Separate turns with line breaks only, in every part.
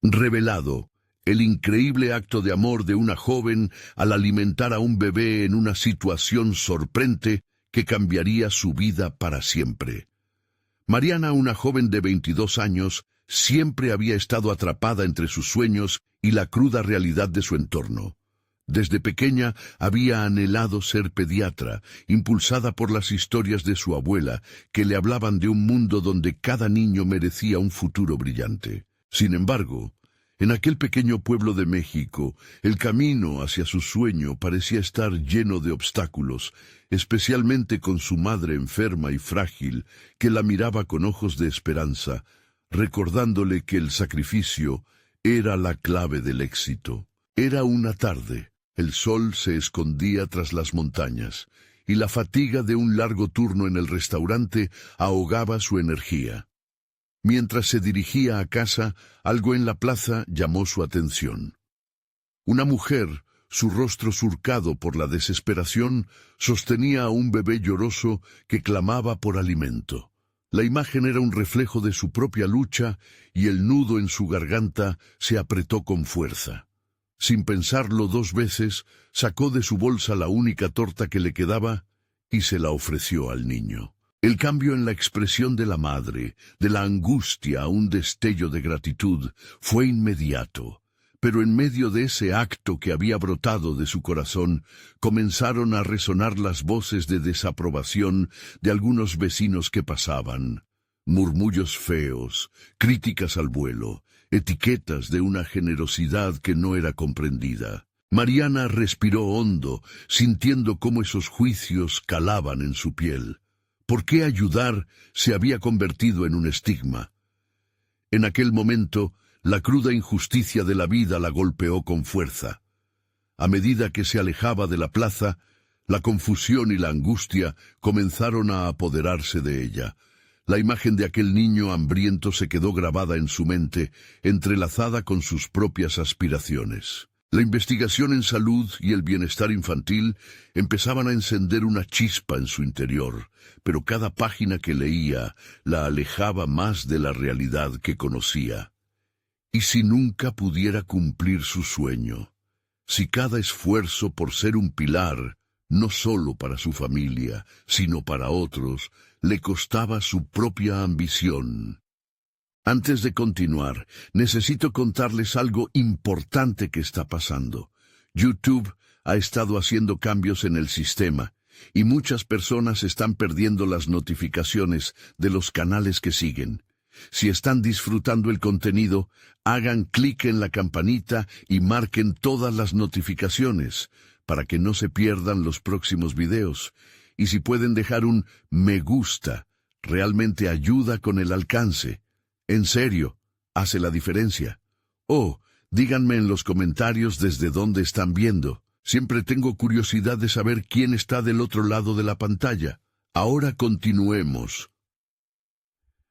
Revelado, el increíble acto de amor de una joven al alimentar a un bebé en una situación sorprendente que cambiaría su vida para siempre. Mariana, una joven de 22 años, siempre había estado atrapada entre sus sueños y la cruda realidad de su entorno. Desde pequeña había anhelado ser pediatra, impulsada por las historias de su abuela, que le hablaban de un mundo donde cada niño merecía un futuro brillante. Sin embargo, en aquel pequeño pueblo de México, el camino hacia su sueño parecía estar lleno de obstáculos, especialmente con su madre enferma y frágil, que la miraba con ojos de esperanza, recordándole que el sacrificio era la clave del éxito. Era una tarde. El sol se escondía tras las montañas, y la fatiga de un largo turno en el restaurante ahogaba su energía. Mientras se dirigía a casa, algo en la plaza llamó su atención. Una mujer, su rostro surcado por la desesperación, sostenía a un bebé lloroso que clamaba por alimento. La imagen era un reflejo de su propia lucha y el nudo en su garganta se apretó con fuerza. Sin pensarlo dos veces, sacó de su bolsa la única torta que le quedaba y se la ofreció al niño. El cambio en la expresión de la madre, de la angustia a un destello de gratitud, fue inmediato. Pero en medio de ese acto que había brotado de su corazón, comenzaron a resonar las voces de desaprobación de algunos vecinos que pasaban. Murmullos feos, críticas al vuelo, etiquetas de una generosidad que no era comprendida. Mariana respiró hondo, sintiendo cómo esos juicios calaban en su piel. ¿Por qué ayudar se había convertido en un estigma? En aquel momento, la cruda injusticia de la vida la golpeó con fuerza. A medida que se alejaba de la plaza, la confusión y la angustia comenzaron a apoderarse de ella. La imagen de aquel niño hambriento se quedó grabada en su mente, entrelazada con sus propias aspiraciones. La investigación en salud y el bienestar infantil empezaban a encender una chispa en su interior, pero cada página que leía la alejaba más de la realidad que conocía. ¿Y si nunca pudiera cumplir su sueño? Si cada esfuerzo por ser un pilar, no solo para su familia, sino para otros, le costaba su propia ambición. Antes de continuar, necesito contarles algo importante que está pasando. YouTube ha estado haciendo cambios en el sistema, y muchas personas están perdiendo las notificaciones de los canales que siguen. Si están disfrutando el contenido, hagan clic en la campanita y marquen todas las notificaciones, para que no se pierdan los próximos videos. Y si pueden dejar un me gusta, realmente ayuda con el alcance. En serio, hace la diferencia. Díganme en los comentarios desde dónde están viendo. Siempre tengo curiosidad de saber quién está del otro lado de la pantalla. Ahora continuemos.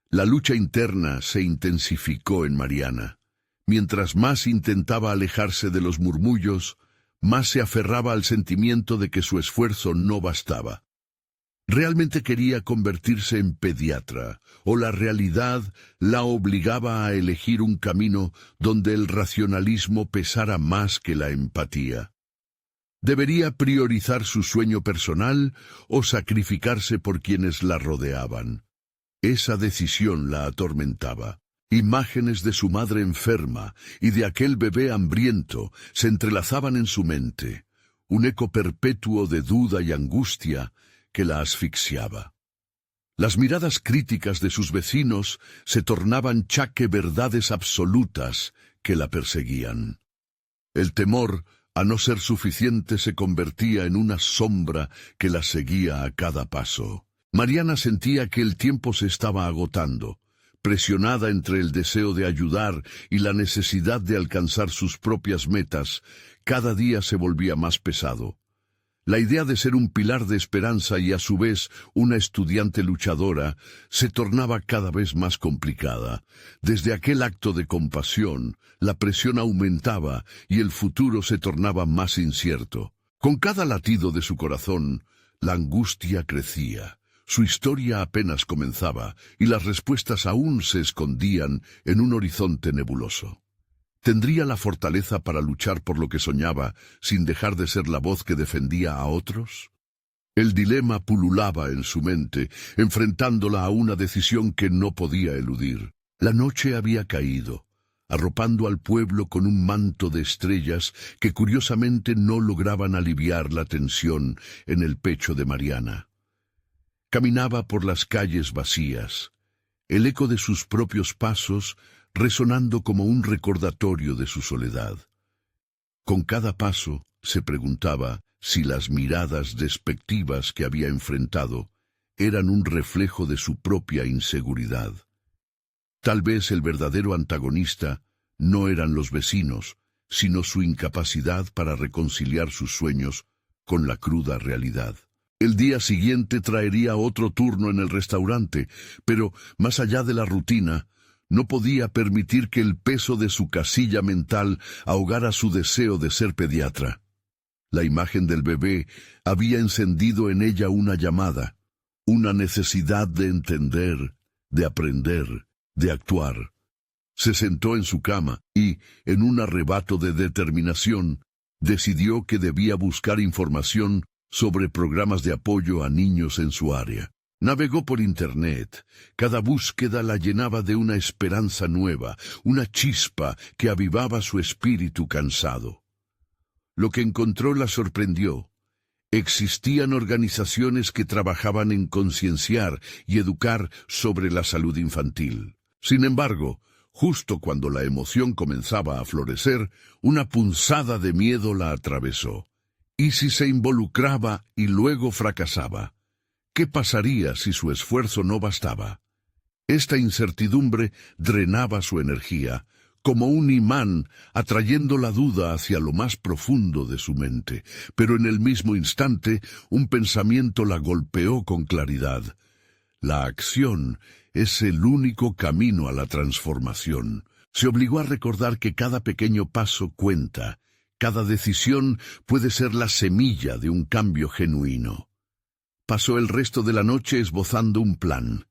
La lucha interna se intensificó en Mariana. Mientras más intentaba alejarse de los murmullos, más se aferraba al sentimiento de que su esfuerzo no bastaba. Realmente quería convertirse en pediatra, o la realidad la obligaba a elegir un camino donde el racionalismo pesara más que la empatía. ¿Debería priorizar su sueño personal o sacrificarse por quienes la rodeaban? Esa decisión la atormentaba. Imágenes de su madre enferma y de aquel bebé hambriento se entrelazaban en su mente, un eco perpetuo de duda y angustia que la asfixiaba. Las miradas críticas de sus vecinos se tornaban verdades absolutas que la perseguían. El temor a no ser suficiente se convertía en una sombra que la seguía a cada paso. Mariana sentía que el tiempo se estaba agotando. Presionada entre el deseo de ayudar y la necesidad de alcanzar sus propias metas, cada día se volvía más pesado. La idea de ser un pilar de esperanza y a su vez una estudiante luchadora se tornaba cada vez más complicada. Desde aquel acto de compasión, la presión aumentaba y el futuro se tornaba más incierto. Con cada latido de su corazón, la angustia crecía. Su historia apenas comenzaba y las respuestas aún se escondían en un horizonte nebuloso. ¿Tendría la fortaleza para luchar por lo que soñaba sin dejar de ser la voz que defendía a otros? El dilema pululaba en su mente, enfrentándola a una decisión que no podía eludir. La noche había caído, arropando al pueblo con un manto de estrellas que curiosamente no lograban aliviar la tensión en el pecho de Mariana. Caminaba por las calles vacías, el eco de sus propios pasos resonando como un recordatorio de su soledad. Con cada paso se preguntaba si las miradas despectivas que había enfrentado eran un reflejo de su propia inseguridad. Tal vez el verdadero antagonista no eran los vecinos, sino su incapacidad para reconciliar sus sueños con la cruda realidad. El día siguiente traería otro turno en el restaurante, pero más allá de la rutina, no podía permitir que el peso de su casilla mental ahogara su deseo de ser pediatra. La imagen del bebé había encendido en ella una llamada, una necesidad de entender, de aprender, de actuar. Se sentó en su cama y, en un arrebato de determinación, decidió que debía buscar información sobre programas de apoyo a niños en su área. Navegó por Internet. Cada búsqueda la llenaba de una esperanza nueva, una chispa que avivaba su espíritu cansado. Lo que encontró la sorprendió. Existían organizaciones que trabajaban en concienciar y educar sobre la salud infantil. Sin embargo, justo cuando la emoción comenzaba a florecer, una punzada de miedo la atravesó. ¿Y si se involucraba y luego fracasaba? ¿Qué pasaría si su esfuerzo no bastaba? Esta incertidumbre drenaba su energía, como un imán atrayendo la duda hacia lo más profundo de su mente, pero en el mismo instante un pensamiento la golpeó con claridad. La acción es el único camino a la transformación. Se obligó a recordar que cada pequeño paso cuenta, cada decisión puede ser la semilla de un cambio genuino. Pasó el resto de la noche esbozando un plan.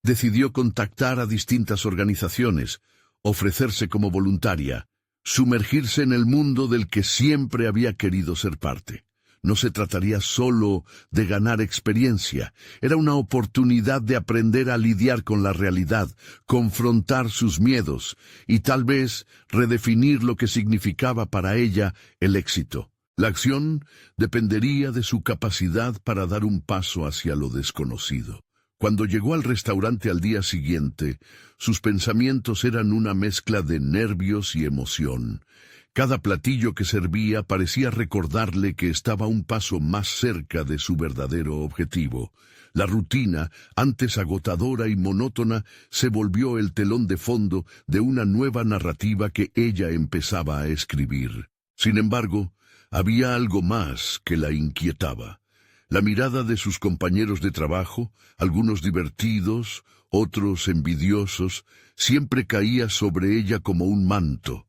Decidió contactar a distintas organizaciones, ofrecerse como voluntaria, sumergirse en el mundo del que siempre había querido ser parte. No se trataría solo de ganar experiencia, era una oportunidad de aprender a lidiar con la realidad, confrontar sus miedos y tal vez redefinir lo que significaba para ella el éxito. La acción dependería de su capacidad para dar un paso hacia lo desconocido. Cuando llegó al restaurante al día siguiente, sus pensamientos eran una mezcla de nervios y emoción. Cada platillo que servía parecía recordarle que estaba un paso más cerca de su verdadero objetivo. La rutina, antes agotadora y monótona, se volvió el telón de fondo de una nueva narrativa que ella empezaba a escribir. Sin embargo, había algo más que la inquietaba. La mirada de sus compañeros de trabajo, algunos divertidos, otros envidiosos, siempre caía sobre ella como un manto.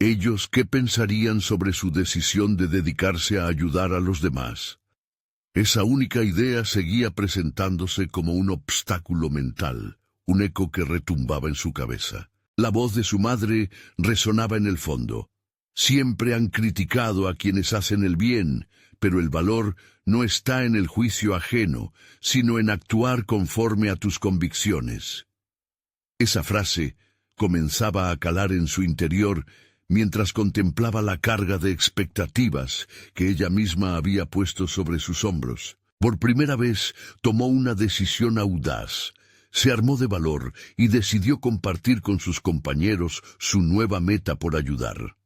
¿Ellos qué pensarían sobre su decisión de dedicarse a ayudar a los demás? Esa única idea seguía presentándose como un obstáculo mental, un eco que retumbaba en su cabeza. La voz de su madre resonaba en el fondo. Siempre han criticado a quienes hacen el bien, pero el valor no está en el juicio ajeno, sino en actuar conforme a tus convicciones. Esa frase comenzaba a calar en su interior mientras contemplaba la carga de expectativas que ella misma había puesto sobre sus hombros. Por primera vez tomó una decisión audaz. Se armó de valor y decidió compartir con sus compañeros su nueva meta por ayudar.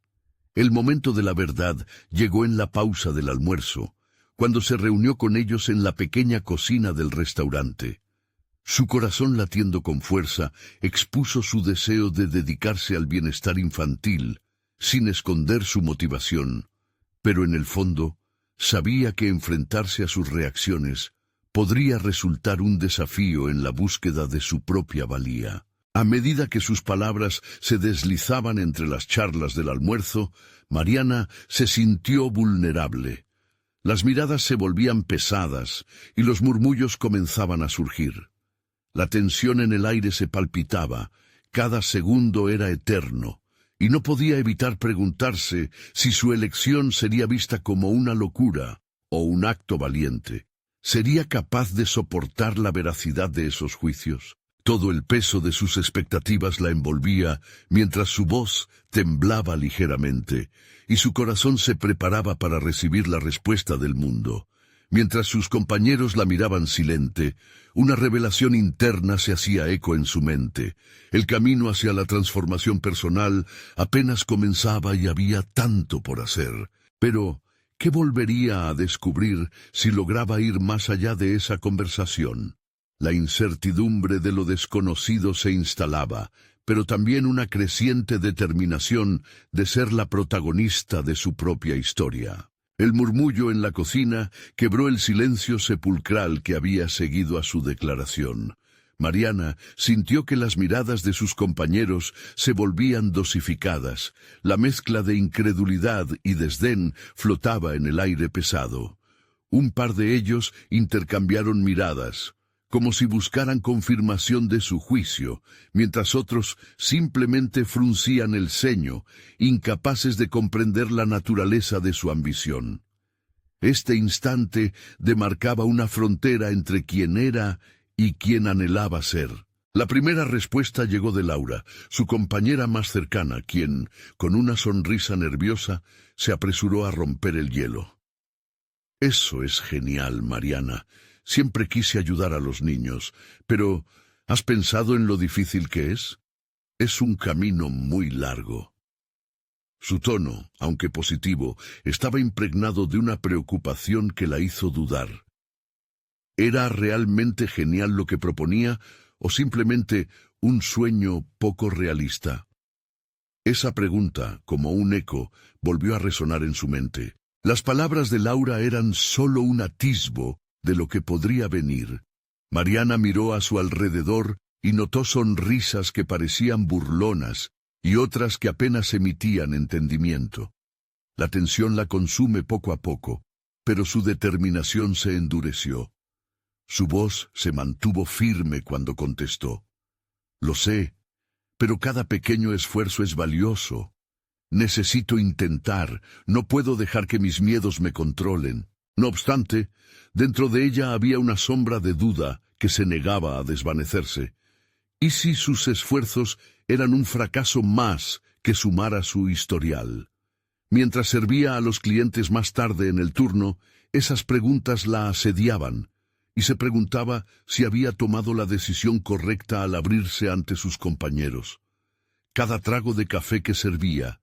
El momento de la verdad llegó en la pausa del almuerzo, cuando se reunió con ellos en la pequeña cocina del restaurante. Su corazón latiendo con fuerza, expuso su deseo de dedicarse al bienestar infantil, sin esconder su motivación, pero en el fondo sabía que enfrentarse a sus reacciones podría resultar un desafío en la búsqueda de su propia valía. A medida que sus palabras se deslizaban entre las charlas del almuerzo, Mariana se sintió vulnerable. Las miradas se volvían pesadas y los murmullos comenzaban a surgir. La tensión en el aire se palpitaba, cada segundo era eterno, y no podía evitar preguntarse si su elección sería vista como una locura o un acto valiente. ¿Sería capaz de soportar la veracidad de esos juicios? Todo el peso de sus expectativas la envolvía, mientras su voz temblaba ligeramente, y su corazón se preparaba para recibir la respuesta del mundo. Mientras sus compañeros la miraban silente, una revelación interna se hacía eco en su mente. El camino hacia la transformación personal apenas comenzaba y había tanto por hacer. Pero, ¿qué volvería a descubrir si lograba ir más allá de esa conversación? La incertidumbre de lo desconocido se instalaba, pero también una creciente determinación de ser la protagonista de su propia historia. El murmullo en la cocina quebró el silencio sepulcral que había seguido a su declaración. Mariana sintió que las miradas de sus compañeros se volvían dosificadas. La mezcla de incredulidad y desdén flotaba en el aire pesado. Un par de ellos intercambiaron miradas, como si buscaran confirmación de su juicio, mientras otros simplemente fruncían el ceño, incapaces de comprender la naturaleza de su ambición. Este instante demarcaba una frontera entre quien era y quien anhelaba ser. La primera respuesta llegó de Laura, su compañera más cercana, quien, con una sonrisa nerviosa, se apresuró a romper el hielo. «Eso es genial, Mariana. Siempre quise ayudar a los niños, pero ¿has pensado en lo difícil que es? Es un camino muy largo». Su tono, aunque positivo, estaba impregnado de una preocupación que la hizo dudar. ¿Era realmente genial lo que proponía o simplemente un sueño poco realista? Esa pregunta, como un eco, volvió a resonar en su mente. Las palabras de Laura eran solo un atisbo de lo que podría venir. Mariana miró a su alrededor y notó sonrisas que parecían burlonas y otras que apenas emitían entendimiento. La tensión la consume poco a poco, pero su determinación se endureció. Su voz se mantuvo firme cuando contestó. «Lo sé, pero cada pequeño esfuerzo es valioso. Necesito intentar, no puedo dejar que mis miedos me controlen». No obstante, dentro de ella había una sombra de duda que se negaba a desvanecerse. ¿Y si sus esfuerzos eran un fracaso más que sumar a su historial? Mientras servía a los clientes más tarde en el turno, esas preguntas la asediaban, y se preguntaba si había tomado la decisión correcta al abrirse ante sus compañeros. Cada trago de café que servía,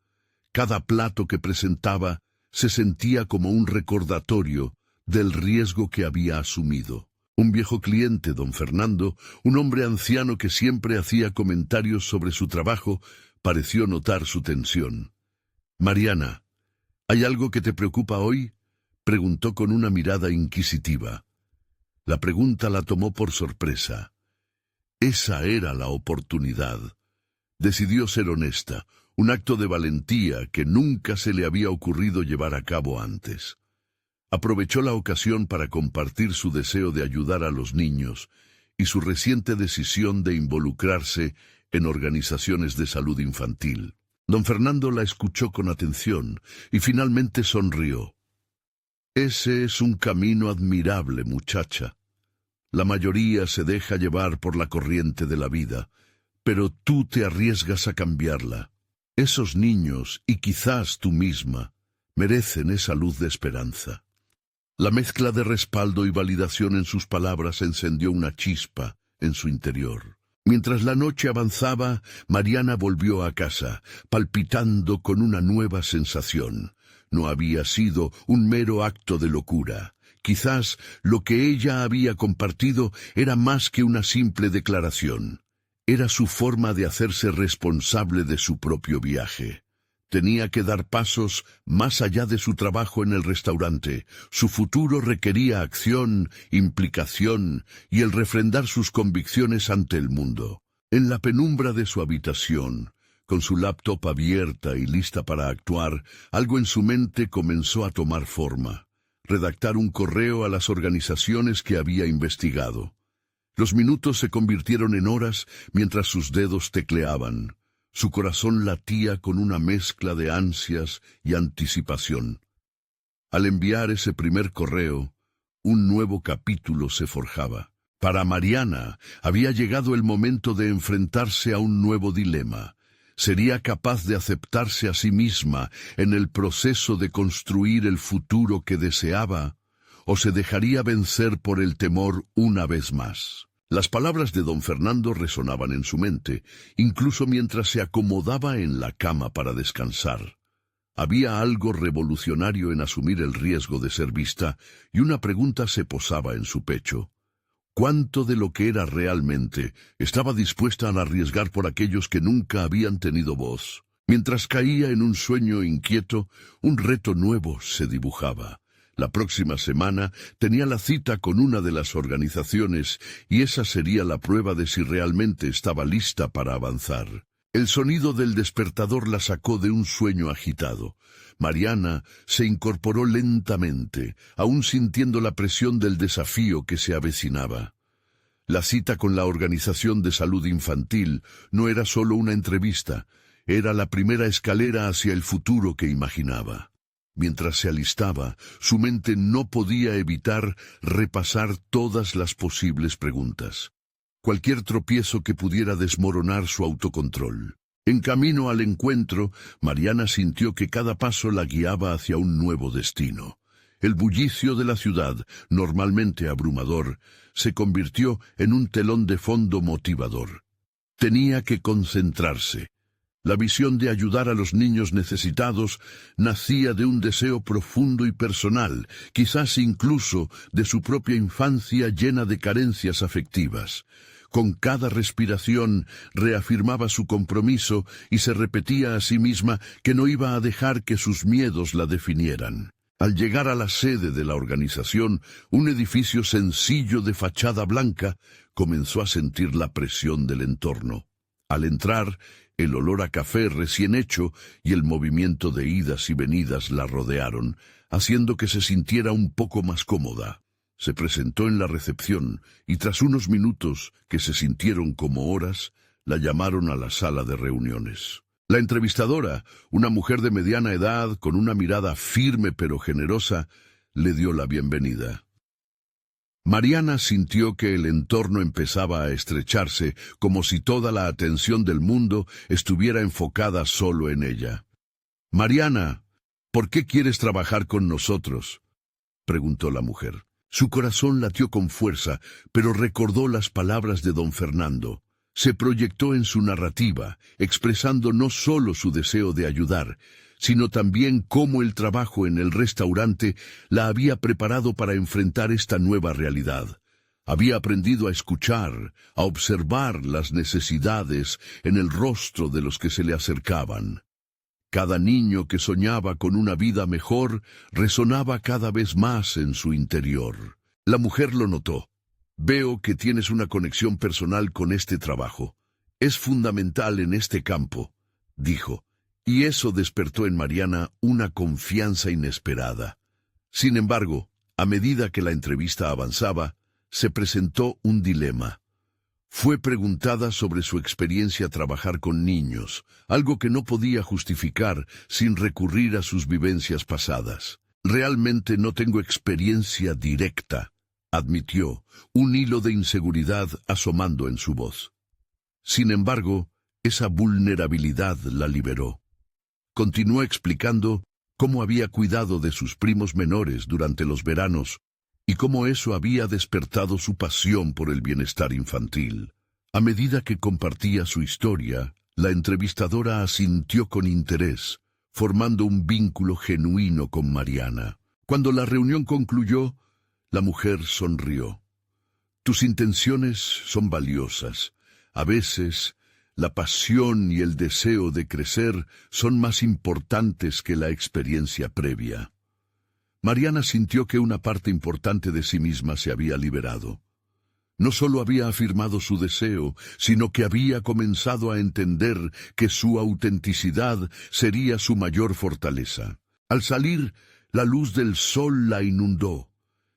cada plato que presentaba, se sentía como un recordatorio del riesgo que había asumido. Un viejo cliente, don Fernando, un hombre anciano que siempre hacía comentarios sobre su trabajo, pareció notar su tensión. «Mariana, ¿hay algo que te preocupa hoy?», preguntó con una mirada inquisitiva. La pregunta la tomó por sorpresa. Esa era la oportunidad. Decidió ser honesta, un acto de valentía que nunca se le había ocurrido llevar a cabo antes. Aprovechó la ocasión para compartir su deseo de ayudar a los niños y su reciente decisión de involucrarse en organizaciones de salud infantil. Don Fernando la escuchó con atención y finalmente sonrió. «Ese es un camino admirable, muchacha. La mayoría se deja llevar por la corriente de la vida, pero tú te arriesgas a cambiarla. Esos niños, y quizás tú misma, merecen esa luz de esperanza». La mezcla de respaldo y validación en sus palabras encendió una chispa en su interior. Mientras la noche avanzaba, Mariana volvió a casa, palpitando con una nueva sensación. No había sido un mero acto de locura. Quizás lo que ella había compartido era más que una simple declaración. Era su forma de hacerse responsable de su propio viaje. Tenía que dar pasos más allá de su trabajo en el restaurante. Su futuro requería acción, implicación y el refrendar sus convicciones ante el mundo. En la penumbra de su habitación, con su laptop abierta y lista para actuar, algo en su mente comenzó a tomar forma. Redactar un correo a las organizaciones que había investigado. Los minutos se convirtieron en horas mientras sus dedos tecleaban. Su corazón latía con una mezcla de ansias y anticipación. Al enviar ese primer correo, un nuevo capítulo se forjaba. Para Mariana había llegado el momento de enfrentarse a un nuevo dilema. ¿Sería capaz de aceptarse a sí misma en el proceso de construir el futuro que deseaba? ¿O se dejaría vencer por el temor una vez más? Las palabras de don Fernando resonaban en su mente, incluso mientras se acomodaba en la cama para descansar. Había algo revolucionario en asumir el riesgo de ser vista, y una pregunta se posaba en su pecho. ¿Cuánto de lo que era realmente estaba dispuesta a arriesgar por aquellos que nunca habían tenido voz? Mientras caía en un sueño inquieto, un reto nuevo se dibujaba. La próxima semana tenía la cita con una de las organizaciones y esa sería la prueba de si realmente estaba lista para avanzar. El sonido del despertador la sacó de un sueño agitado. Mariana se incorporó lentamente, aún sintiendo la presión del desafío que se avecinaba. La cita con la Organización de Salud Infantil no era solo una entrevista, era la primera escalera hacia el futuro que imaginaba. Mientras se alistaba, su mente no podía evitar repasar todas las posibles preguntas. Cualquier tropiezo que pudiera desmoronar su autocontrol. En camino al encuentro, Mariana sintió que cada paso la guiaba hacia un nuevo destino. El bullicio de la ciudad, normalmente abrumador, se convirtió en un telón de fondo motivador. Tenía que concentrarse. La visión de ayudar a los niños necesitados nacía de un deseo profundo y personal, quizás incluso de su propia infancia llena de carencias afectivas. Con cada respiración reafirmaba su compromiso y se repetía a sí misma que no iba a dejar que sus miedos la definieran. Al llegar a la sede de la organización, un edificio sencillo de fachada blanca, comenzó a sentir la presión del entorno. Al entrar, el olor a café recién hecho y el movimiento de idas y venidas la rodearon, haciendo que se sintiera un poco más cómoda. Se presentó en la recepción y tras unos minutos, que se sintieron como horas, la llamaron a la sala de reuniones. La entrevistadora, una mujer de mediana edad con una mirada firme pero generosa, le dio la bienvenida. Mariana sintió que el entorno empezaba a estrecharse, como si toda la atención del mundo estuviera enfocada solo en ella. «Mariana, ¿por qué quieres trabajar con nosotros?», preguntó la mujer. Su corazón latió con fuerza, pero recordó las palabras de don Fernando. Se proyectó en su narrativa, expresando no solo su deseo de ayudar, sino también cómo el trabajo en el restaurante la había preparado para enfrentar esta nueva realidad. Había aprendido a escuchar, a observar las necesidades en el rostro de los que se le acercaban. Cada niño que soñaba con una vida mejor resonaba cada vez más en su interior. La mujer lo notó. «Veo que tienes una conexión personal con este trabajo. Es fundamental en este campo», dijo, y eso despertó en Mariana una confianza inesperada. Sin embargo, a medida que la entrevista avanzaba, se presentó un dilema. Fue preguntada sobre su experiencia a trabajar con niños, algo que no podía justificar sin recurrir a sus vivencias pasadas. «Realmente no tengo experiencia directa», admitió, un hilo de inseguridad asomando en su voz. Sin embargo, esa vulnerabilidad la liberó. Continuó explicando cómo había cuidado de sus primos menores durante los veranos y cómo eso había despertado su pasión por el bienestar infantil. A medida que compartía su historia, la entrevistadora asintió con interés, formando un vínculo genuino con Mariana. Cuando la reunión concluyó, la mujer sonrió. «Tus intenciones son valiosas. A veces, la pasión y el deseo de crecer son más importantes que la experiencia previa». Mariana sintió que una parte importante de sí misma se había liberado. No solo había afirmado su deseo, sino que había comenzado a entender que su autenticidad sería su mayor fortaleza. Al salir, la luz del sol la inundó.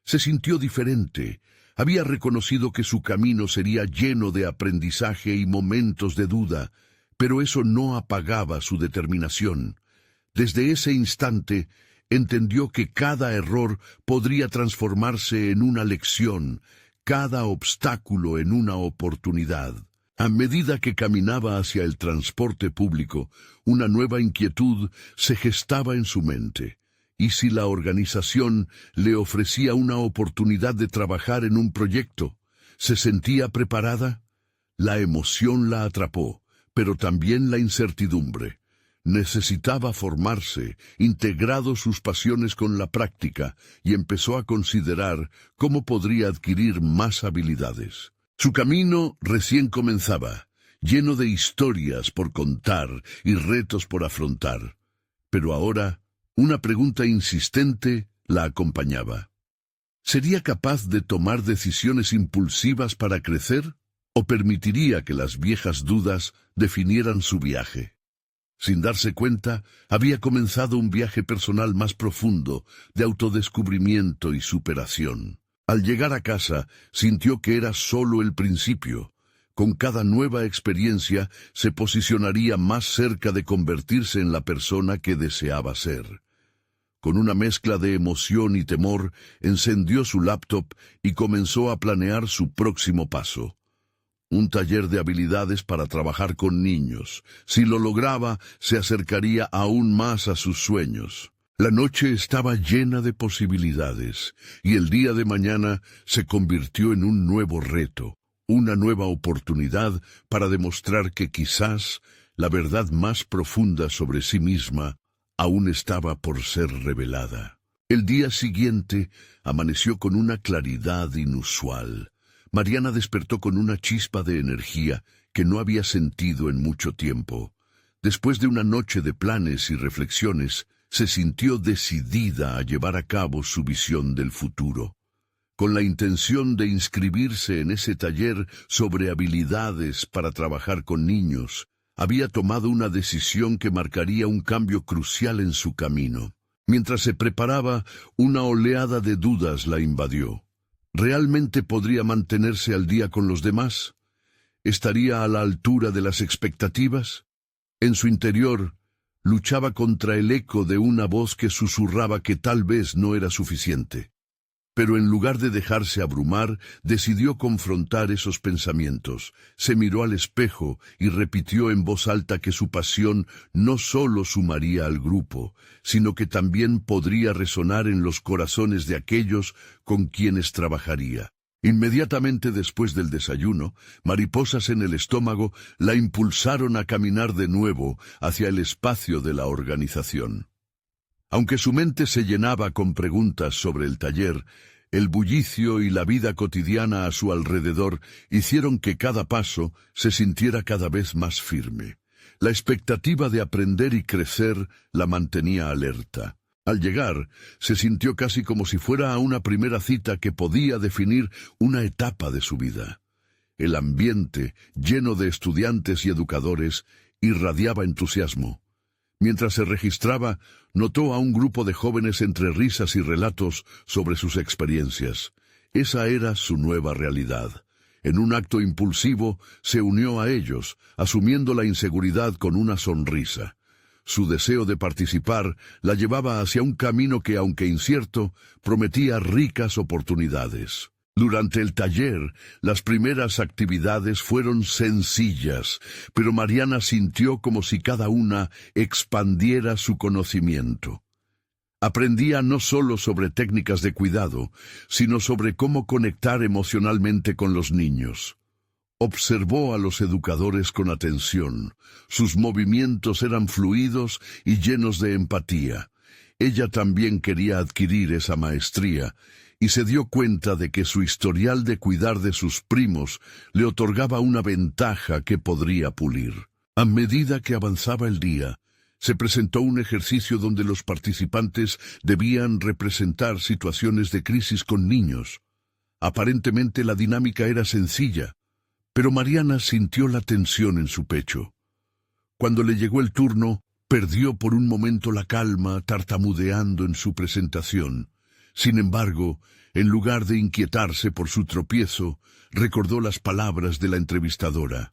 Se sintió diferente. Había reconocido que su camino sería lleno de aprendizaje y momentos de duda, Pero eso no apagaba su determinación. Desde ese instante, entendió que cada error podría transformarse en una lección, cada obstáculo en una oportunidad. A medida que caminaba hacia el transporte público, una nueva inquietud se gestaba en su mente. ¿Y si la organización le ofrecía una oportunidad de trabajar en un proyecto? ¿Se sentía preparada? La emoción la atrapó, pero también la incertidumbre. Necesitaba formarse, integrado sus pasiones con la práctica, y empezó a considerar cómo podría adquirir más habilidades. Su camino recién comenzaba, lleno de historias por contar y retos por afrontar. Pero ahora, una pregunta insistente la acompañaba. ¿Sería capaz de tomar decisiones impulsivas para crecer? ¿O permitiría que las viejas dudas definieran su viaje? Sin darse cuenta, había comenzado un viaje personal más profundo, de autodescubrimiento y superación. Al llegar a casa, sintió que era solo el principio. Con cada nueva experiencia, se posicionaría más cerca de convertirse en la persona que deseaba ser. Con una mezcla de emoción y temor, encendió su laptop y comenzó a planear su próximo paso. Un taller de habilidades para trabajar con niños. Si lo lograba, se acercaría aún más a sus sueños. La noche estaba llena de posibilidades, y el día de mañana se convirtió en un nuevo reto, una nueva oportunidad para demostrar que quizás la verdad más profunda sobre sí misma aún estaba por ser revelada. El día siguiente amaneció con una claridad inusual. Mariana despertó con una chispa de energía que no había sentido en mucho tiempo. Después de una noche de planes y reflexiones, se sintió decidida a llevar a cabo su visión del futuro. Con la intención de inscribirse en ese taller sobre habilidades para trabajar con niños, había tomado una decisión que marcaría un cambio crucial en su camino. Mientras se preparaba, una oleada de dudas la invadió. ¿Realmente podría mantenerse al día con los demás? ¿Estaría a la altura de las expectativas? En su interior, luchaba contra el eco de una voz que susurraba que tal vez no era suficiente. Pero en lugar de dejarse abrumar, decidió confrontar esos pensamientos. Se miró al espejo y repitió en voz alta que su pasión no solo sumaría al grupo, sino que también podría resonar en los corazones de aquellos con quienes trabajaría. Inmediatamente después del desayuno, mariposas en el estómago la impulsaron a caminar de nuevo hacia el espacio de la organización. Aunque su mente se llenaba con preguntas sobre el taller, el bullicio y la vida cotidiana a su alrededor hicieron que cada paso se sintiera cada vez más firme. La expectativa de aprender y crecer la mantenía alerta. Al llegar, se sintió casi como si fuera a una primera cita que podía definir una etapa de su vida. El ambiente, lleno de estudiantes y educadores, irradiaba entusiasmo. Mientras se registraba, notó a un grupo de jóvenes entre risas y relatos sobre sus experiencias. Esa era su nueva realidad. En un acto impulsivo, se unió a ellos, asumiendo la inseguridad con una sonrisa. Su deseo de participar la llevaba hacia un camino que, aunque incierto, prometía ricas oportunidades. Durante el taller, las primeras actividades fueron sencillas, pero Mariana sintió como si cada una expandiera su conocimiento. Aprendía no solo sobre técnicas de cuidado, sino sobre cómo conectar emocionalmente con los niños. Observó a los educadores con atención. Sus movimientos eran fluidos y llenos de empatía. Ella también quería adquirir esa maestría, y se dio cuenta de que su historial de cuidar de sus primos le otorgaba una ventaja que podría pulir. A medida que avanzaba el día, se presentó un ejercicio donde los participantes debían representar situaciones de crisis con niños. Aparentemente la dinámica era sencilla, pero Mariana sintió la tensión en su pecho. Cuando le llegó el turno, perdió por un momento la calma, tartamudeando en su presentación. Sin embargo, en lugar de inquietarse por su tropiezo, recordó las palabras de la entrevistadora.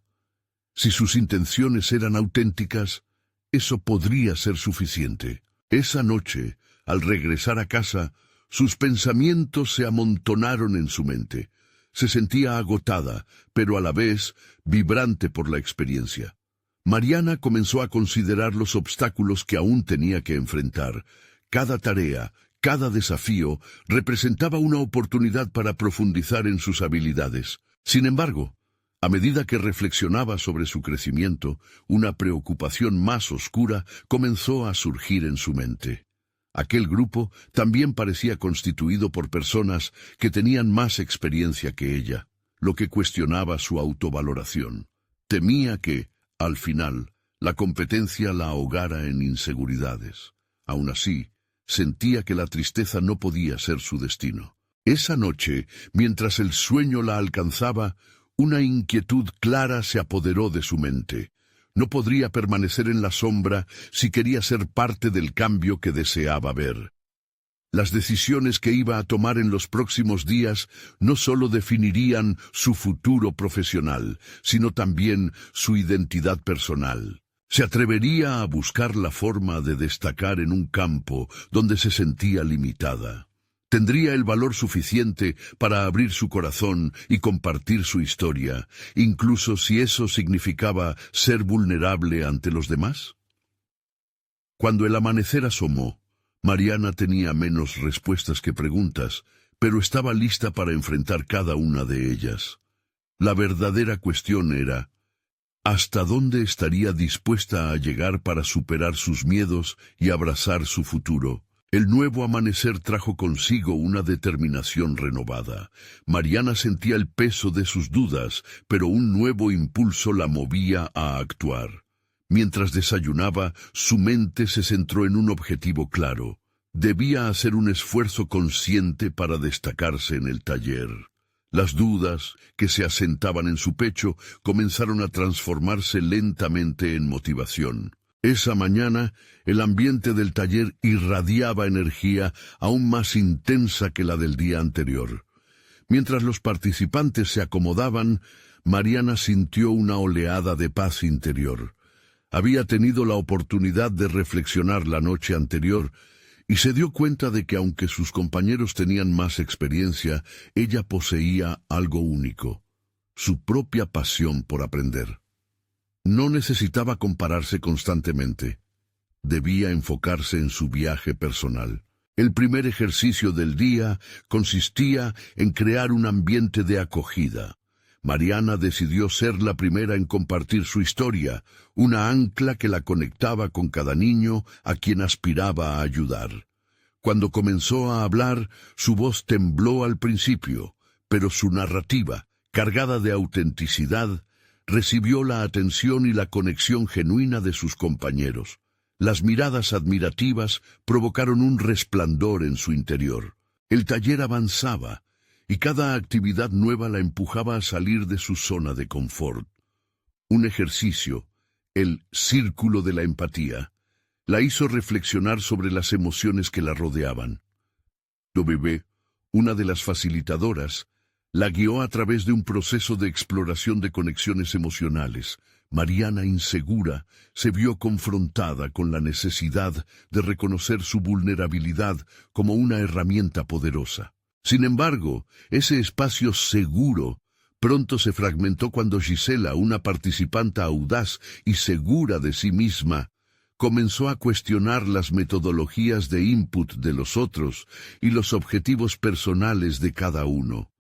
Si sus intenciones eran auténticas, eso podría ser suficiente. Esa noche, al regresar a casa, sus pensamientos se amontonaron en su mente. Se sentía agotada, pero a la vez vibrante por la experiencia. Mariana comenzó a considerar los obstáculos que aún tenía que enfrentar. Cada tarea, cada desafío, representaba una oportunidad para profundizar en sus habilidades. Sin embargo, a medida que reflexionaba sobre su crecimiento, una preocupación más oscura comenzó a surgir en su mente. Aquel grupo también parecía constituido por personas que tenían más experiencia que ella, lo que cuestionaba su autovaloración. Temía que, al final, la competencia la ahogara en inseguridades. Aún así, sentía que la tristeza no podía ser su destino. Esa noche, mientras el sueño la alcanzaba, una inquietud clara se apoderó de su mente. No podría permanecer en la sombra si quería ser parte del cambio que deseaba ver. Las decisiones que iba a tomar en los próximos días no solo definirían su futuro profesional, sino también su identidad personal. Se atrevería a buscar la forma de destacar en un campo donde se sentía limitada. Tendría el valor suficiente para abrir su corazón y compartir su historia, incluso si eso significaba ser vulnerable ante los demás. Cuando el amanecer asomó, Mariana tenía menos respuestas que preguntas, pero estaba lista para enfrentar cada una de ellas. La verdadera cuestión era, ¿hasta dónde estaría dispuesta a llegar para superar sus miedos y abrazar su futuro? El nuevo amanecer trajo consigo una determinación renovada. Mariana sentía el peso de sus dudas, pero un nuevo impulso la movía a actuar. Mientras desayunaba, su mente se centró en un objetivo claro. Debía hacer un esfuerzo consciente para destacarse en el taller. Las dudas, que se asentaban en su pecho, comenzaron a transformarse lentamente en motivación. Esa mañana, el ambiente del taller irradiaba energía aún más intensa que la del día anterior. Mientras los participantes se acomodaban, Mariana sintió una oleada de paz interior. Había tenido la oportunidad de reflexionar la noche anterior y se dio cuenta de que aunque sus compañeros tenían más experiencia, ella poseía algo único, su propia pasión por aprender. No necesitaba compararse constantemente. Debía enfocarse en su viaje personal. El primer ejercicio del día consistía en crear un ambiente de acogida. Mariana decidió ser la primera en compartir su historia, una ancla que la conectaba con cada niño a quien aspiraba a ayudar. Cuando comenzó a hablar, su voz tembló al principio, pero su narrativa, cargada de autenticidad, recibió la atención y la conexión genuina de sus compañeros. Las miradas admirativas provocaron un resplandor en su interior. El taller avanzaba, y cada actividad nueva la empujaba a salir de su zona de confort. Un ejercicio, el círculo de la empatía, la hizo reflexionar sobre las emociones que la rodeaban. W, una de las facilitadoras, la guió a través de un proceso de exploración de conexiones emocionales. Mariana, insegura, se vio confrontada con la necesidad de reconocer su vulnerabilidad como una herramienta poderosa. Sin embargo, ese espacio seguro pronto se fragmentó cuando Gisela, una participante audaz y segura de sí misma, comenzó a cuestionar las metodologías de input de los otros y los objetivos personales de cada uno.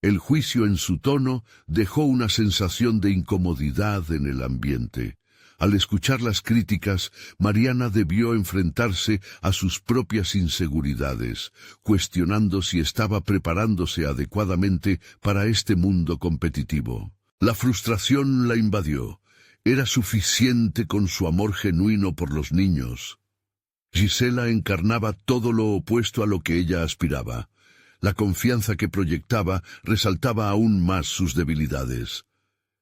El juicio en su tono dejó una sensación de incomodidad en el ambiente. Al escuchar las críticas, Mariana debió enfrentarse a sus propias inseguridades, cuestionando si estaba preparándose adecuadamente para este mundo competitivo. La frustración la invadió. Era suficiente con su amor genuino por los niños. Gisela encarnaba todo lo opuesto a lo que ella aspiraba. La confianza que proyectaba resaltaba aún más sus debilidades.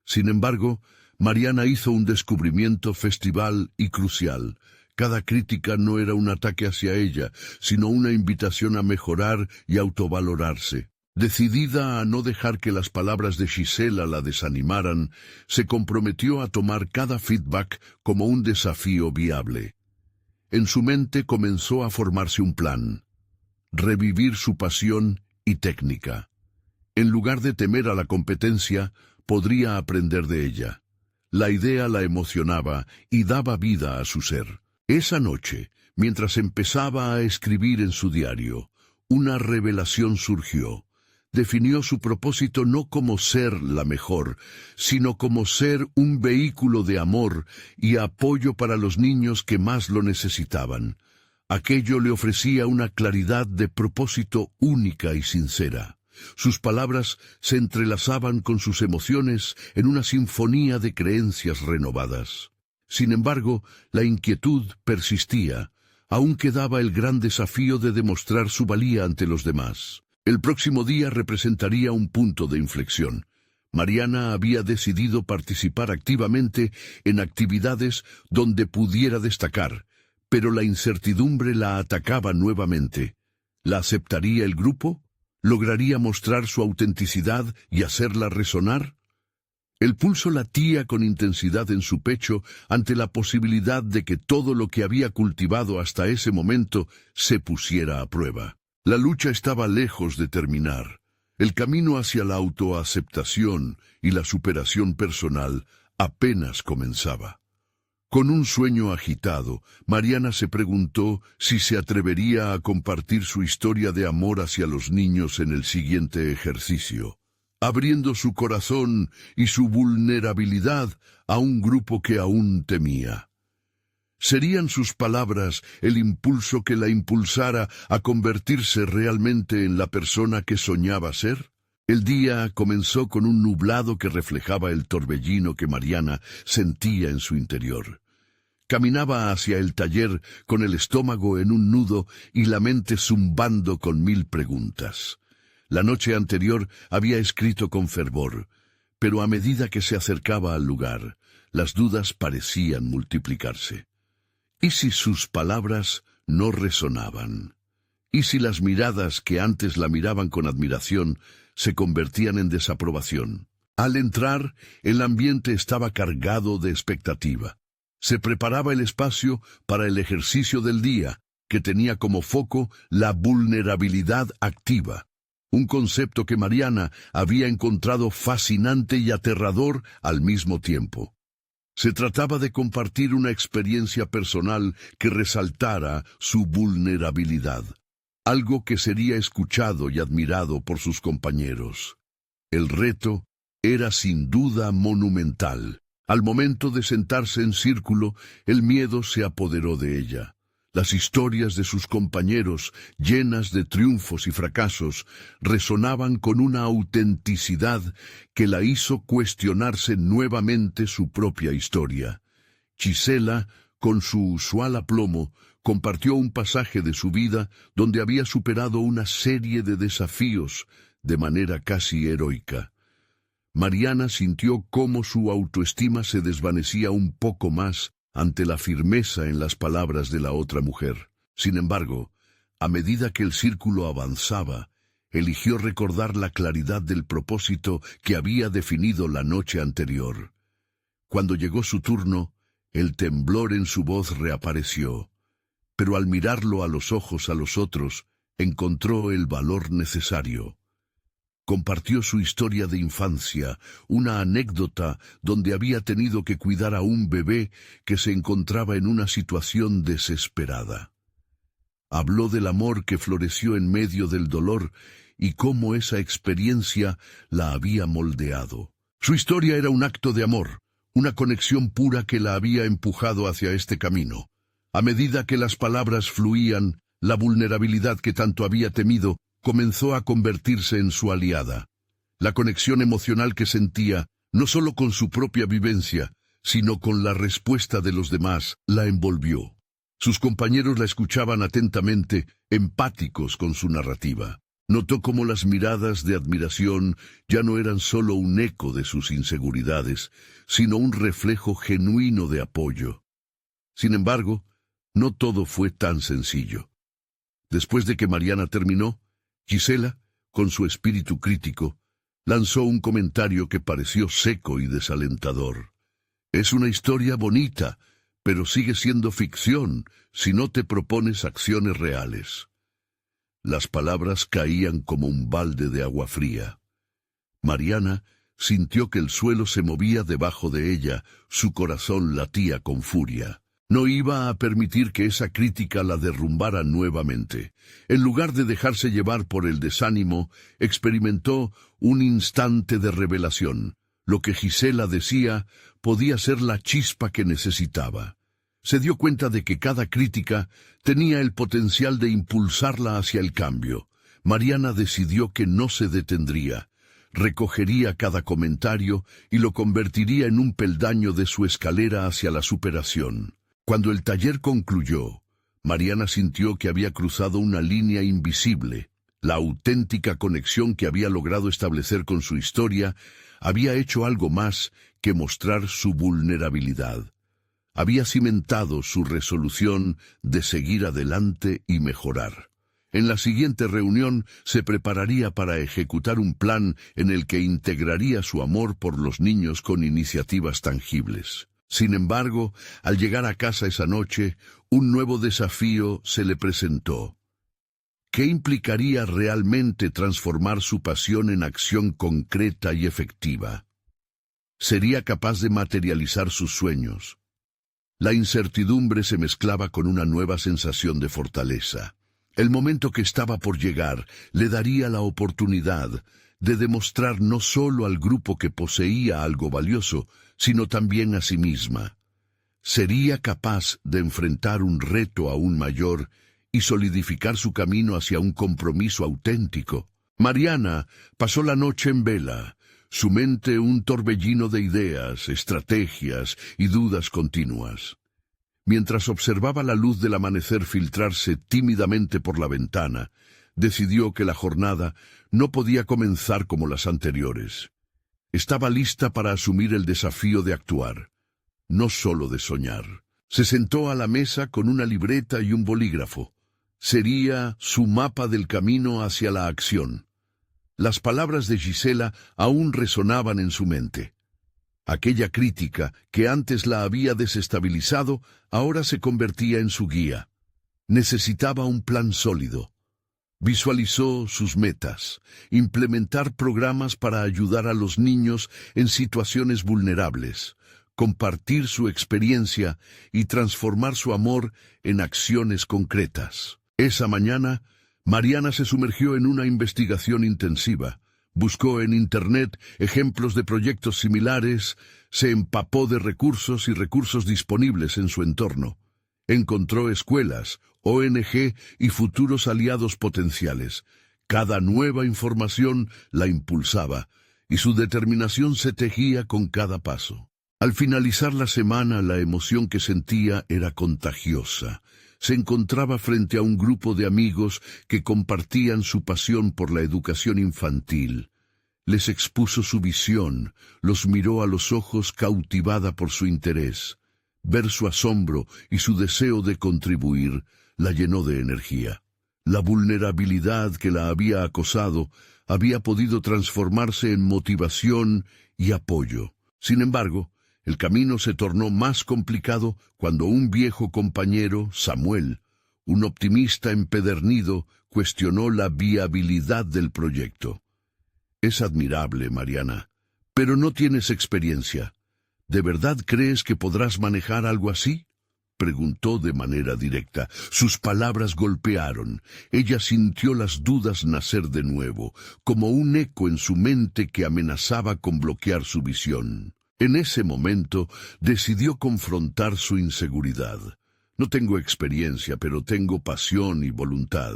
Sin embargo, Mariana hizo un descubrimiento festival y crucial. Cada crítica no era un ataque hacia ella, sino una invitación a mejorar y autovalorarse. Decidida a no dejar que las palabras de Gisela la desanimaran, se comprometió a tomar cada feedback como un desafío viable. En su mente comenzó a formarse un plan: revivir su pasión y técnica. En lugar de temer a la competencia, podría aprender de ella. La idea la emocionaba y daba vida a su ser. Esa noche, mientras empezaba a escribir en su diario, una revelación surgió. Definió su propósito no como ser la mejor, sino como ser un vehículo de amor y apoyo para los niños que más lo necesitaban. Aquello le ofrecía una claridad de propósito única y sincera. Sus palabras se entrelazaban con sus emociones en una sinfonía de creencias renovadas. Sin embargo, la inquietud persistía. Aún quedaba el gran desafío de demostrar su valía ante los demás. El próximo día representaría un punto de inflexión. Mariana había decidido participar activamente en actividades donde pudiera destacar, pero la incertidumbre la atacaba nuevamente. ¿La aceptaría el grupo? ¿Lograría mostrar su autenticidad y hacerla resonar? El pulso latía con intensidad en su pecho ante la posibilidad de que todo lo que había cultivado hasta ese momento se pusiera a prueba. La lucha estaba lejos de terminar. El camino hacia la autoaceptación y la superación personal apenas comenzaba. Con un sueño agitado, Mariana se preguntó si se atrevería a compartir su historia de amor hacia los niños en el siguiente ejercicio, abriendo su corazón y su vulnerabilidad a un grupo que aún temía. ¿Serían sus palabras el impulso que la impulsara a convertirse realmente en la persona que soñaba ser? El día comenzó con un nublado que reflejaba el torbellino que Mariana sentía en su interior. Caminaba hacia el taller con el estómago en un nudo y la mente zumbando con 1000 preguntas. La noche anterior había escrito con fervor, pero a medida que se acercaba al lugar, las dudas parecían multiplicarse. ¿Y si sus palabras no resonaban? ¿Y si las miradas que antes la miraban con admiración se convertían en desaprobación? Al entrar, el ambiente estaba cargado de expectativa. Se preparaba el espacio para el ejercicio del día, que tenía como foco la vulnerabilidad activa, un concepto que Mariana había encontrado fascinante y aterrador al mismo tiempo. Se trataba de compartir una experiencia personal que resaltara su vulnerabilidad, algo que sería escuchado y admirado por sus compañeros. El reto era sin duda monumental. Al momento de sentarse en círculo, el miedo se apoderó de ella. Las historias de sus compañeros, llenas de triunfos y fracasos, resonaban con una autenticidad que la hizo cuestionarse nuevamente su propia historia. Gisela, con su usual aplomo, compartió un pasaje de su vida donde había superado una serie de desafíos de manera casi heroica. Mariana sintió cómo su autoestima se desvanecía un poco más ante la firmeza en las palabras de la otra mujer. Sin embargo, a medida que el círculo avanzaba, eligió recordar la claridad del propósito que había definido la noche anterior. Cuando llegó su turno, el temblor en su voz reapareció, pero al mirarlo a los ojos a los otros, encontró el valor necesario. Compartió su historia de infancia, una anécdota donde había tenido que cuidar a un bebé que se encontraba en una situación desesperada. Habló del amor que floreció en medio del dolor y cómo esa experiencia la había moldeado. Su historia era un acto de amor, una conexión pura que la había empujado hacia este camino. A medida que las palabras fluían, la vulnerabilidad que tanto había temido comenzó a convertirse en su aliada. La conexión emocional que sentía, no solo con su propia vivencia, sino con la respuesta de los demás, la envolvió. Sus compañeros la escuchaban atentamente, empáticos con su narrativa. Notó cómo las miradas de admiración ya no eran solo un eco de sus inseguridades, sino un reflejo genuino de apoyo. Sin embargo, no todo fue tan sencillo. Después de que Mariana terminó, Gisela, con su espíritu crítico, lanzó un comentario que pareció seco y desalentador. Es una historia bonita, pero sigue siendo ficción si no te propones acciones reales. Las palabras caían como un balde de agua fría. Mariana sintió que el suelo se movía debajo de ella, su corazón latía con furia. No iba a permitir que esa crítica la derrumbara nuevamente. En lugar de dejarse llevar por el desánimo, experimentó un instante de revelación. Lo que Gisela decía podía ser la chispa que necesitaba. Se dio cuenta de que cada crítica tenía el potencial de impulsarla hacia el cambio. Mariana decidió que no se detendría. Recogería cada comentario y lo convertiría en un peldaño de su escalera hacia la superación. Cuando el taller concluyó, Mariana sintió que había cruzado una línea invisible. La auténtica conexión que había logrado establecer con su historia había hecho algo más que mostrar su vulnerabilidad. Había cimentado su resolución de seguir adelante y mejorar. En la siguiente reunión se prepararía para ejecutar un plan en el que integraría su amor por los niños con iniciativas tangibles. Sin embargo, al llegar a casa esa noche, un nuevo desafío se le presentó. ¿Qué implicaría realmente transformar su pasión en acción concreta y efectiva? ¿Sería capaz de materializar sus sueños? La incertidumbre se mezclaba con una nueva sensación de fortaleza. El momento que estaba por llegar le daría la oportunidad de demostrar no solo al grupo que poseía algo valioso, sino también a sí misma. Sería capaz de enfrentar un reto aún mayor y solidificar su camino hacia un compromiso auténtico. Mariana pasó la noche en vela, su mente un torbellino de ideas, estrategias y dudas continuas. Mientras observaba la luz del amanecer filtrarse tímidamente por la ventana, decidió que la jornada no podía comenzar como las anteriores. Estaba lista para asumir el desafío de actuar, no solo de soñar. Se sentó a la mesa con una libreta y un bolígrafo. Sería su mapa del camino hacia la acción. Las palabras de Gisela aún resonaban en su mente. Aquella crítica que antes la había desestabilizado, ahora se convertía en su guía. Necesitaba un plan sólido. Visualizó sus metas, implementar programas para ayudar a los niños en situaciones vulnerables, compartir su experiencia y transformar su amor en acciones concretas. Esa mañana, Mariana se sumergió en una investigación intensiva. Buscó en Internet ejemplos de proyectos similares, se empapó de recursos y recursos disponibles en su entorno. Encontró escuelas, ONG y futuros aliados potenciales. Cada nueva información la impulsaba, y su determinación se tejía con cada paso. Al finalizar la semana, la emoción que sentía era contagiosa. Se encontraba frente a un grupo de amigos que compartían su pasión por la educación infantil. Les expuso su visión, los miró a los ojos cautivada por su interés. Ver su asombro y su deseo de contribuir la llenó de energía. La vulnerabilidad que la había acosado había podido transformarse en motivación y apoyo. Sin embargo, el camino se tornó más complicado cuando un viejo compañero, Samuel, un optimista empedernido, cuestionó la viabilidad del proyecto. Es admirable, Mariana, pero no tienes experiencia. ¿De verdad crees que podrás manejar algo así?, preguntó de manera directa. Sus palabras golpearon. Ella sintió las dudas nacer de nuevo, como un eco en su mente que amenazaba con bloquear su visión. En ese momento decidió confrontar su inseguridad. No tengo experiencia, pero tengo pasión y voluntad.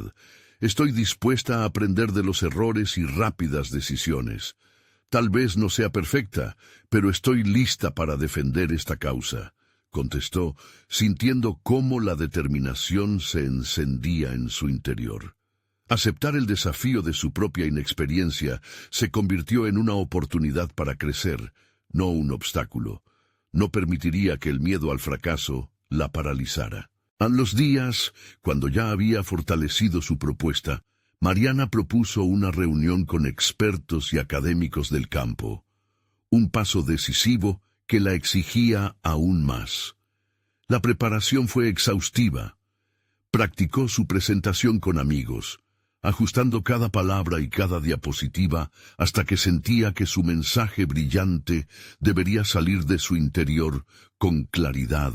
Estoy dispuesta a aprender de los errores y rápidas decisiones. Tal vez no sea perfecta, pero estoy lista para defender esta causa, contestó, sintiendo cómo la determinación se encendía en su interior. Aceptar el desafío de su propia inexperiencia se convirtió en una oportunidad para crecer, no un obstáculo. No permitiría que el miedo al fracaso la paralizara. A los días, cuando ya había fortalecido su propuesta, Mariana propuso una reunión con expertos y académicos del campo, un paso decisivo que la exigía aún más. La preparación fue exhaustiva. Practicó su presentación con amigos, ajustando cada palabra y cada diapositiva hasta que sentía que su mensaje brillante debería salir de su interior con claridad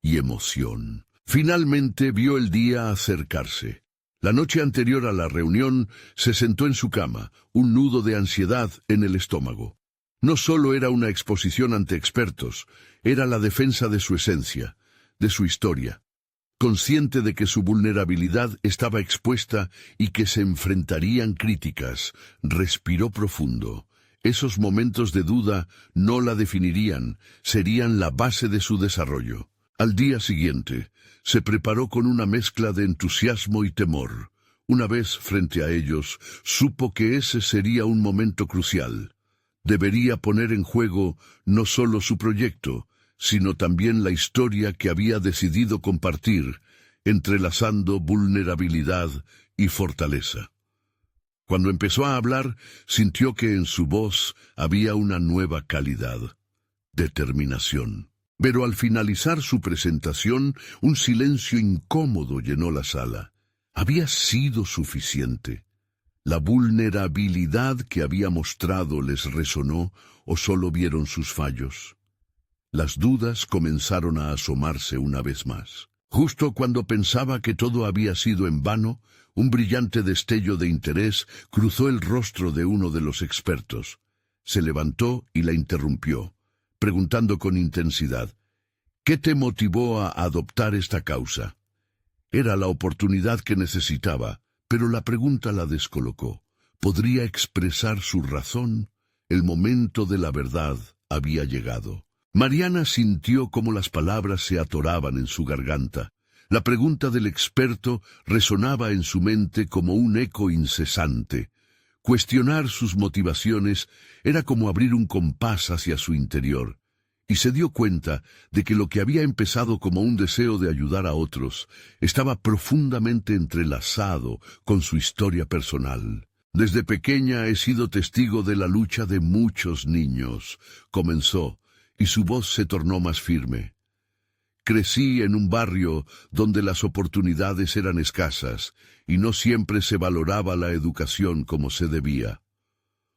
y emoción. Finalmente vio el día acercarse. La noche anterior a la reunión se sentó en su cama, un nudo de ansiedad en el estómago. No solo era una exposición ante expertos, era la defensa de su esencia, de su historia. Consciente de que su vulnerabilidad estaba expuesta y que se enfrentarían críticas, respiró profundo. Esos momentos de duda no la definirían, serían la base de su desarrollo. Al día siguiente, se preparó con una mezcla de entusiasmo y temor. Una vez frente a ellos, supo que ese sería un momento crucial. Debería poner en juego no solo su proyecto, sino también la historia que había decidido compartir, entrelazando vulnerabilidad y fortaleza. Cuando empezó a hablar, sintió que en su voz había una nueva calidad, determinación. Pero al finalizar su presentación, un silencio incómodo llenó la sala. ¿Había sido suficiente? ¿La vulnerabilidad que había mostrado les resonó o solo vieron sus fallos? Las dudas comenzaron a asomarse una vez más. Justo cuando pensaba que todo había sido en vano, un brillante destello de interés cruzó el rostro de uno de los expertos. Se levantó y la interrumpió, preguntando con intensidad: ¿qué te motivó a adoptar esta causa? Era la oportunidad que necesitaba, pero la pregunta la descolocó. ¿Podría expresar su razón? El momento de la verdad había llegado. Mariana sintió cómo las palabras se atoraban en su garganta. La pregunta del experto resonaba en su mente como un eco incesante. Cuestionar sus motivaciones era como abrir un compás hacia su interior, y se dio cuenta de que lo que había empezado como un deseo de ayudar a otros estaba profundamente entrelazado con su historia personal. Desde pequeña he sido testigo de la lucha de muchos niños, comenzó, y su voz se tornó más firme. Crecí en un barrio donde las oportunidades eran escasas y no siempre se valoraba la educación como se debía.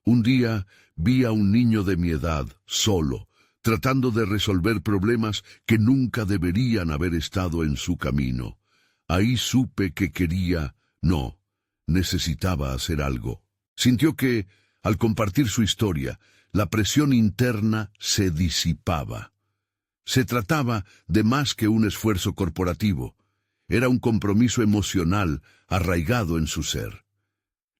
Un día vi a un niño de mi edad, solo, tratando de resolver problemas que nunca deberían haber estado en su camino. Ahí supe que necesitaba hacer algo. Sintió que, al compartir su historia, la presión interna se disipaba. Se trataba de más que un esfuerzo corporativo. Era un compromiso emocional arraigado en su ser.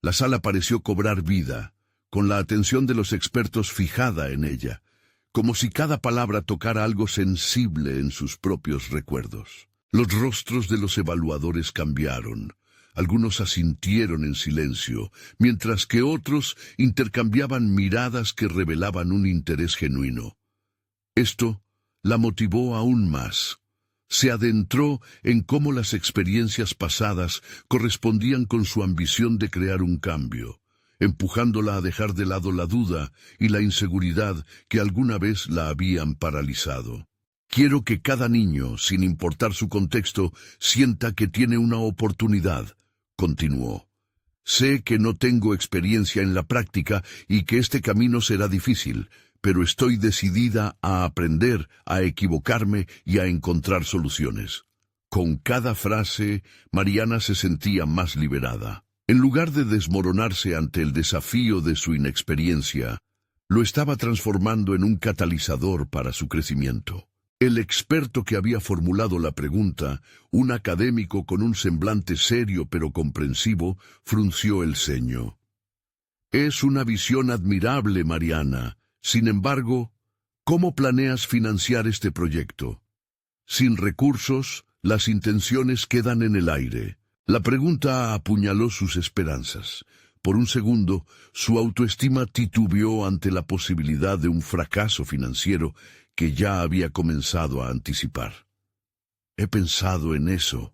La sala pareció cobrar vida, con la atención de los expertos fijada en ella, como si cada palabra tocara algo sensible en sus propios recuerdos. Los rostros de los evaluadores cambiaron. Algunos asintieron en silencio, mientras que otros intercambiaban miradas que revelaban un interés genuino. Esto la motivó aún más. Se adentró en cómo las experiencias pasadas correspondían con su ambición de crear un cambio, empujándola a dejar de lado la duda y la inseguridad que alguna vez la habían paralizado. Quiero que cada niño, sin importar su contexto, sienta que tiene una oportunidad, continuó. Sé que no tengo experiencia en la práctica y que este camino será difícil, pero estoy decidida a aprender, a equivocarme y a encontrar soluciones. Con cada frase, Mariana se sentía más liberada. En lugar de desmoronarse ante el desafío de su inexperiencia, lo estaba transformando en un catalizador para su crecimiento. El experto que había formulado la pregunta, un académico con un semblante serio pero comprensivo, frunció el ceño. Es una visión admirable, Mariana. Sin embargo, ¿cómo planeas financiar este proyecto? Sin recursos, las intenciones quedan en el aire. La pregunta apuñaló sus esperanzas. Por un segundo, su autoestima titubeó ante la posibilidad de un fracaso financiero que ya había comenzado a anticipar. He pensado en eso,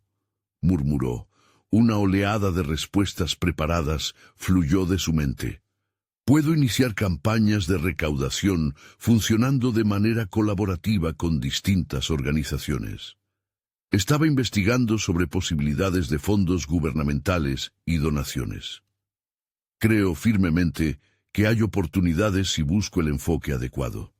murmuró, una oleada de respuestas preparadas fluyó de su mente. Puedo iniciar campañas de recaudación funcionando de manera colaborativa con distintas organizaciones. Estaba investigando sobre posibilidades de fondos gubernamentales y donaciones. Creo firmemente que hay oportunidades si busco el enfoque adecuado.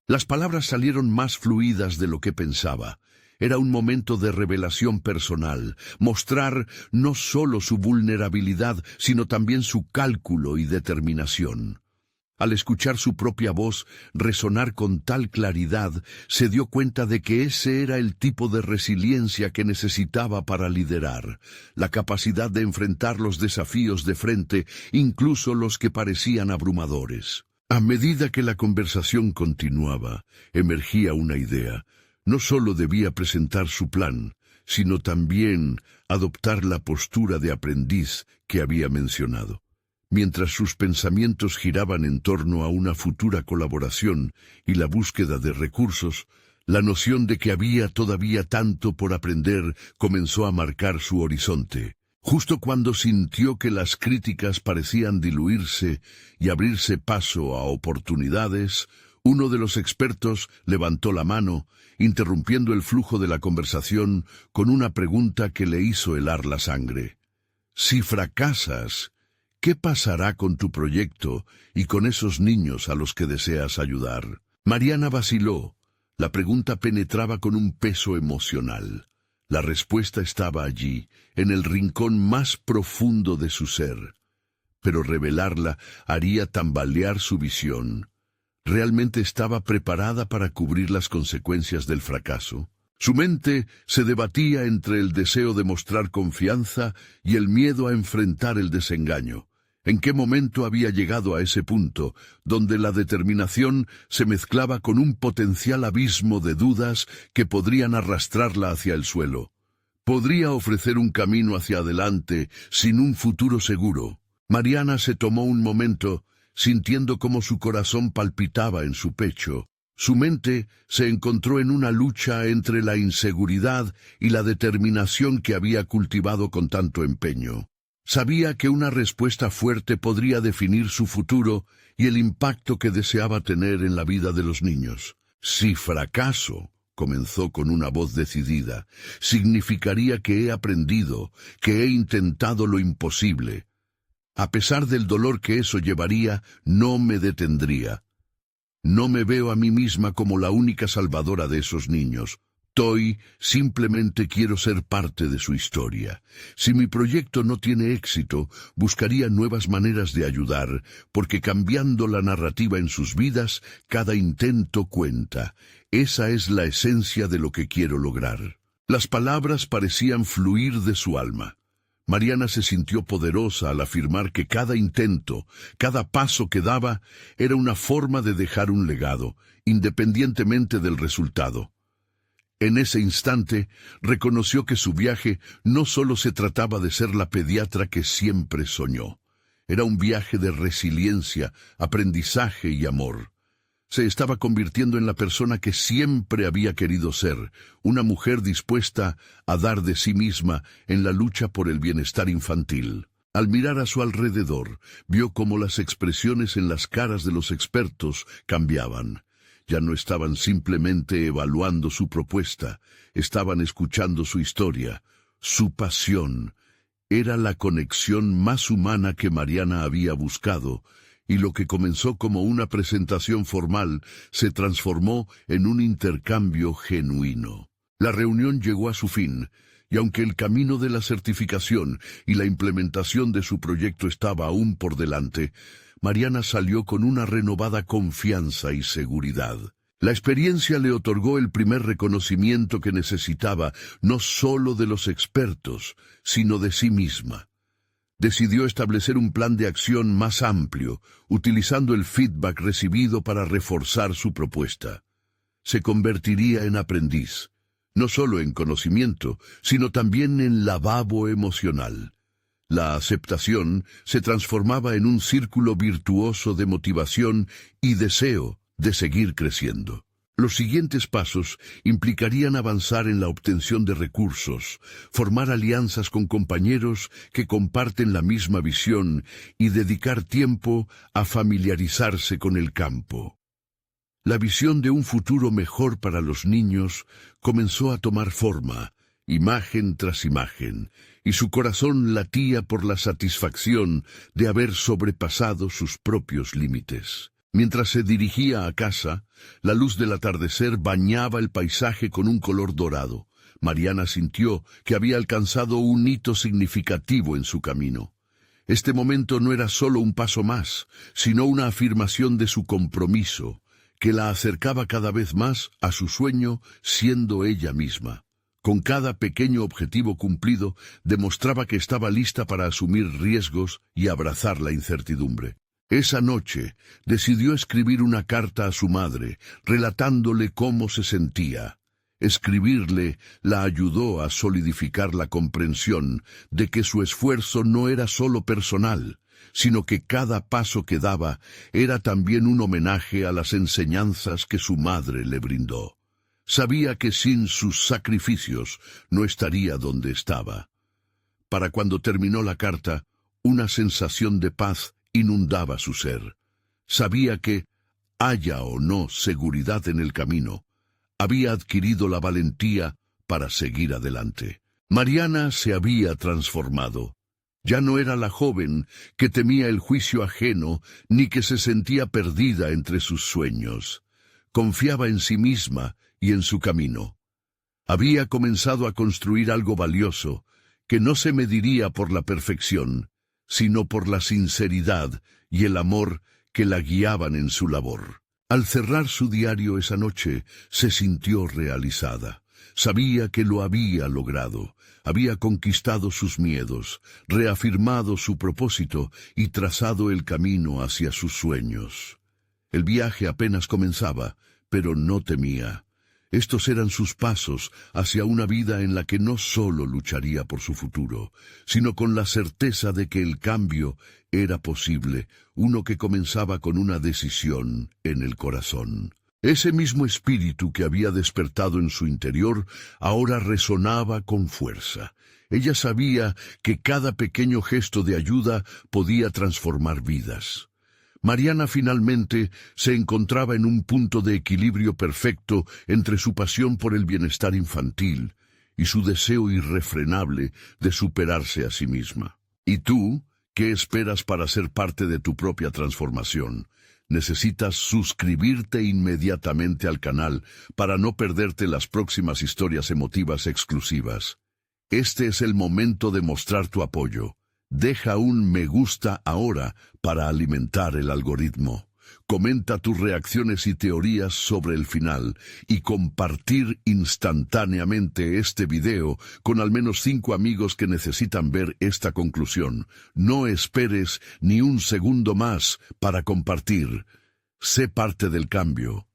Las palabras salieron más fluidas de lo que pensaba. Era un momento de revelación personal, mostrar no solo su vulnerabilidad, sino también su cálculo y determinación. Al escuchar su propia voz resonar con tal claridad, se dio cuenta de que ese era el tipo de resiliencia que necesitaba para liderar, la capacidad de enfrentar los desafíos de frente, incluso los que parecían abrumadores. A medida que la conversación continuaba, emergía una idea. No solo debía presentar su plan, sino también adoptar la postura de aprendiz que había mencionado. Mientras sus pensamientos giraban en torno a una futura colaboración y la búsqueda de recursos, la noción de que había todavía tanto por aprender comenzó a marcar su horizonte. Justo cuando sintió que las críticas parecían diluirse y abrirse paso a oportunidades, uno de los expertos levantó la mano, interrumpiendo el flujo de la conversación con una pregunta que le hizo helar la sangre. Si fracasas, ¿qué pasará con tu proyecto y con esos niños a los que deseas ayudar? Mariana vaciló. La pregunta penetraba con un peso emocional. La respuesta estaba allí, en el rincón más profundo de su ser. Pero revelarla haría tambalear su visión. ¿Realmente estaba preparada para cubrir las consecuencias del fracaso? Su mente se debatía entre el deseo de mostrar confianza y el miedo a enfrentar el desengaño. ¿En qué momento había llegado a ese punto, donde la determinación se mezclaba con un potencial abismo de dudas que podrían arrastrarla hacia el suelo? Podría ofrecer un camino hacia adelante sin un futuro seguro. Mariana se tomó un momento, sintiendo cómo su corazón palpitaba en su pecho. Su mente se encontró en una lucha entre la inseguridad y la determinación que había cultivado con tanto empeño. Sabía que una respuesta fuerte podría definir su futuro y el impacto que deseaba tener en la vida de los niños. Si fracaso, comenzó con una voz decidida, significaría que he aprendido, que he intentado lo imposible. A pesar del dolor que eso llevaría, no me detendría. No me veo a mí misma como la única salvadora de esos niños. Simplemente quiero ser parte de su historia. Si mi proyecto no tiene éxito, buscaría nuevas maneras de ayudar, porque cambiando la narrativa en sus vidas, cada intento cuenta. Esa es la esencia de lo que quiero lograr. Las palabras parecían fluir de su alma. Mariana se sintió poderosa al afirmar que cada intento, cada paso que daba, era una forma de dejar un legado, independientemente del resultado. En ese instante, reconoció que su viaje no solo se trataba de ser la pediatra que siempre soñó. Era un viaje de resiliencia, aprendizaje y amor. Se estaba convirtiendo en la persona que siempre había querido ser, una mujer dispuesta a dar de sí misma en la lucha por el bienestar infantil. Al mirar a su alrededor, vio cómo las expresiones en las caras de los expertos cambiaban. Ya no estaban simplemente evaluando su propuesta, estaban escuchando su historia, su pasión. Era la conexión más humana que Mariana había buscado, y lo que comenzó como una presentación formal se transformó en un intercambio genuino. La reunión llegó a su fin, y aunque el camino de la certificación y la implementación de su proyecto estaba aún por delante, Mariana salió con una renovada confianza y seguridad. La experiencia le otorgó el primer reconocimiento que necesitaba, no solo de los expertos, sino de sí misma. Decidió establecer un plan de acción más amplio, utilizando el feedback recibido para reforzar su propuesta. Se convertiría en aprendiz, no solo en conocimiento, sino también en lavabo emocional. La aceptación se transformaba en un círculo virtuoso de motivación y deseo de seguir creciendo. Los siguientes pasos implicarían avanzar en la obtención de recursos, formar alianzas con compañeros que comparten la misma visión y dedicar tiempo a familiarizarse con el campo. La visión de un futuro mejor para los niños comenzó a tomar forma, imagen tras imagen, y su corazón latía por la satisfacción de haber sobrepasado sus propios límites. Mientras se dirigía a casa, la luz del atardecer bañaba el paisaje con un color dorado. Mariana sintió que había alcanzado un hito significativo en su camino. Este momento no era solo un paso más, sino una afirmación de su compromiso, que la acercaba cada vez más a su sueño siendo ella misma. Con cada pequeño objetivo cumplido, demostraba que estaba lista para asumir riesgos y abrazar la incertidumbre. Esa noche decidió escribir una carta a su madre, relatándole cómo se sentía. Escribirle la ayudó a solidificar la comprensión de que su esfuerzo no era solo personal, sino que cada paso que daba era también un homenaje a las enseñanzas que su madre le brindó. Sabía que sin sus sacrificios no estaría donde estaba. Para cuando terminó la carta, una sensación de paz inundaba su ser. Sabía que, haya o no seguridad en el camino, había adquirido la valentía para seguir adelante. Mariana se había transformado. Ya no era la joven que temía el juicio ajeno ni que se sentía perdida entre sus sueños. Confiaba en sí misma y en su camino. Había comenzado a construir algo valioso que no se mediría por la perfección, sino por la sinceridad y el amor que la guiaban en su labor. Al cerrar su diario esa noche, se sintió realizada. Sabía que lo había logrado, había conquistado sus miedos, reafirmado su propósito y trazado el camino hacia sus sueños. El viaje apenas comenzaba, pero no temía. Estos eran sus pasos hacia una vida en la que no solo lucharía por su futuro, sino con la certeza de que el cambio era posible, uno que comenzaba con una decisión en el corazón. Ese mismo espíritu que había despertado en su interior ahora resonaba con fuerza. Ella sabía que cada pequeño gesto de ayuda podía transformar vidas. Mariana finalmente se encontraba en un punto de equilibrio perfecto entre su pasión por el bienestar infantil y su deseo irrefrenable de superarse a sí misma. ¿Y tú, qué esperas para ser parte de tu propia transformación? Necesitas suscribirte inmediatamente al canal para no perderte las próximas historias emotivas exclusivas. Este es el momento de mostrar tu apoyo. Deja un me gusta ahora para alimentar el algoritmo. Comenta tus reacciones y teorías sobre el final y compartir instantáneamente este video con al menos 5 amigos que necesitan ver esta conclusión. No esperes ni un segundo más para compartir. Sé parte del cambio.